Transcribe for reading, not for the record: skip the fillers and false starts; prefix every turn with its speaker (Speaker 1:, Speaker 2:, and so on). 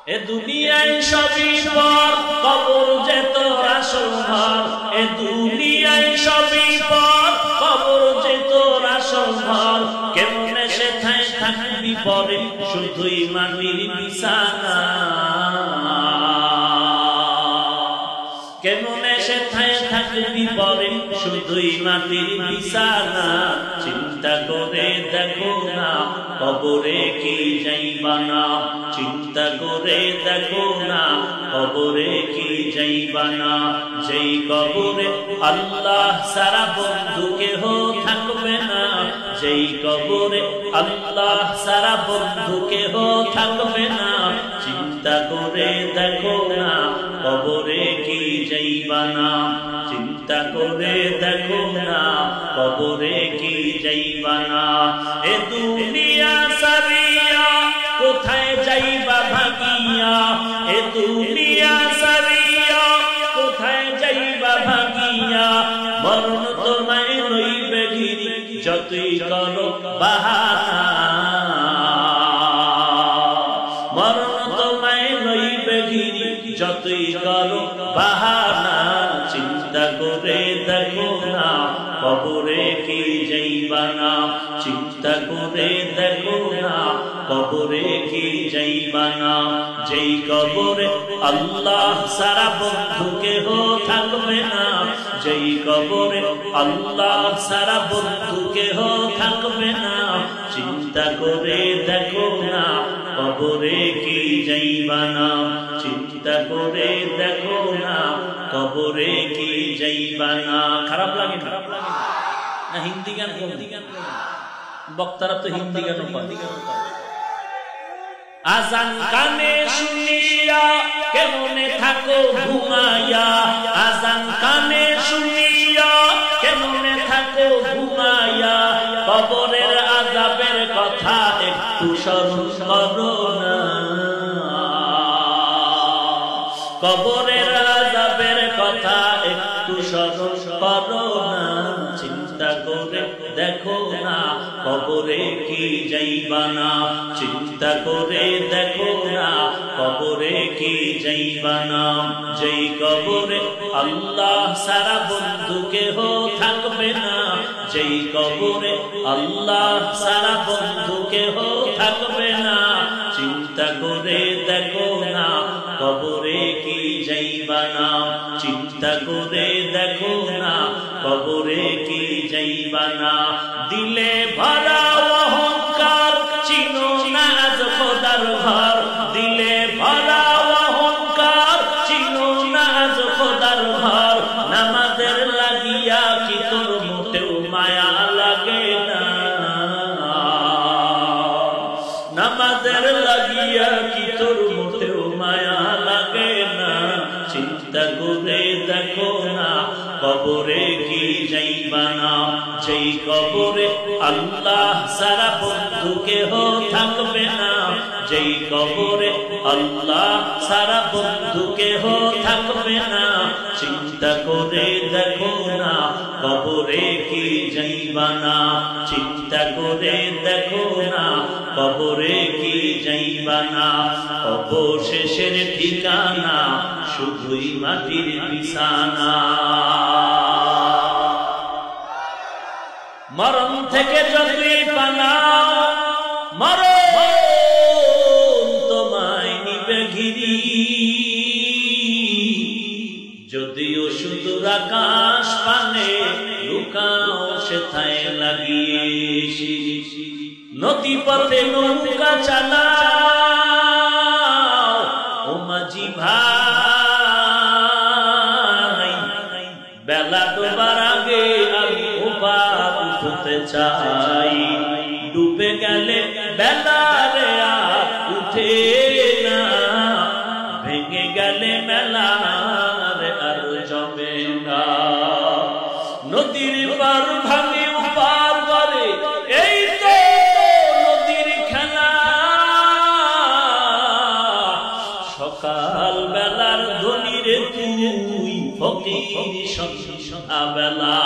Speaker 1: এ দুনিয়ায় সবই পর, কবর যে তোর আসল ঘর। এ দুনিয়ায় সবই পর, কবর যে তোর আসল ঘর। কেমনে সেথায় থাকবি পরে, শুধুই মাটির বিছানা। কেমনে সেথায় থাকবি পরে, শুধুই মাটির বিছানা। চিন্তা করে দেখো না, কবরে কি যাইবা না। চিন্তা করে দেখো না, কবরে কি যাইবা না। যেই কবরে আল্লাহ সারা বন্ধু কেহ থাকবে না। যেই কবরে আল্লাহ সারা বন্ধু কেহ থাকবে না। চিন্তা করে দেখো না, কবরে কি যাইবা না। চিন্তা করে দেখো না, কবরে কি যাইবা না। এ দুনিয়া সারিয়া কোথায় যাইবা ভাগিয়া। এ দুনিয়া সারিয়া কোথায় যাইবা ভাগিয়া। মরণ তোমায় লইবে ঘিরি, যতই করো বাহানা। মরণ তোমায় লইবে ঘিরি, যতই করো বাহানা। চিন্তা করে দেখো না, কবরে কি যাইবা না। চিন্তা করে দেখো না, কবরে কি যাইবা না। যেই কবরে আল্লাহ সারা বন্ধু কেহ থাকবে না। যেই কবরে আল্লাহ সারা বন্ধু কেহ থাকবে না। চিন্তা করে দেখো না, কবরে কি যাইবা না। চিন্তা করে দেখো না, কবরে কি যাইবা না। খারাপ লাগে না? হিন্দি গান বক্তারা তো হিন্দি গান পায়। আজান কানে শুনিয়া কেমনে থাকো ঘুমাইয়া। আজান কানে শুনিয়া কেমনে থাকো ঘুমাইয়া। কবরের আযাবের কথা একটু স্মরণ করো না। কবরের আযাবের কথা একটু স্মরণ করো না। চিন্তা করে দেখো না, কবরে কি যাইবা না। চিন্তা করে দেখো না, কবরে কি যাইবা না। যেই কবরে আল্লাহ সারা বন্ধু কেহ থাকবে না। যেই কবরে আল্লাহ সারা বন্ধু কেহ থাকবে না। চিন্তা করে দেখো না, কবরে কি যাইবা না। চিন্তা করে দেখো না, কবরে কি যাইবা না। দিলে ভরা অহংকার, চিনো না আজ খোদার ঘর। দিলে ভরা অহংকার, চিনো না আজ খোদার ঘর। নামাজের লাগিয়া কি তোর মোটেও মায়া লাগে না। নামাজের লাগিয়া কি তোর মোটেও মায়া লাগে না। চিন্তা করে দেখো না, কবরে কি যাইবা না। যেই কবরে আল্লাহ সারা বন্ধু কেহ থাকবে না। যেই কবরে আল্লাহ সারা বন্ধু কেহ থাকবে না। চিন্তা করে দেখো না, কবরে কি যাইবা না। চিন্তা করে দেখো না, কবরে কি যাইবা না। অবশেষের ঠিকানা শুধুই মাটির বিছানা। মরণ থেকে যতই পালাও, মরণ তোমায় নিবে ঘিরি। যদিও সুদূর আকাশ পানে, লুকাও সেথায় লাগিয়ে শিরি। নদী পথে নৌকা চালাও ও মাঝি ভাই। বেলা ডোবার আগে আমি ওপার উঠতে চাই। ডুবে গেলে বেলা রে আর উঠে না। ভেঙে গেলে মেলা রে আর জমে না। নদীর পার ভাঙে উপার করে, এই তো নদীর খেলা। সকাল বেলার ধনী রে তুই, ফকির সন্ধ্যা বেলা।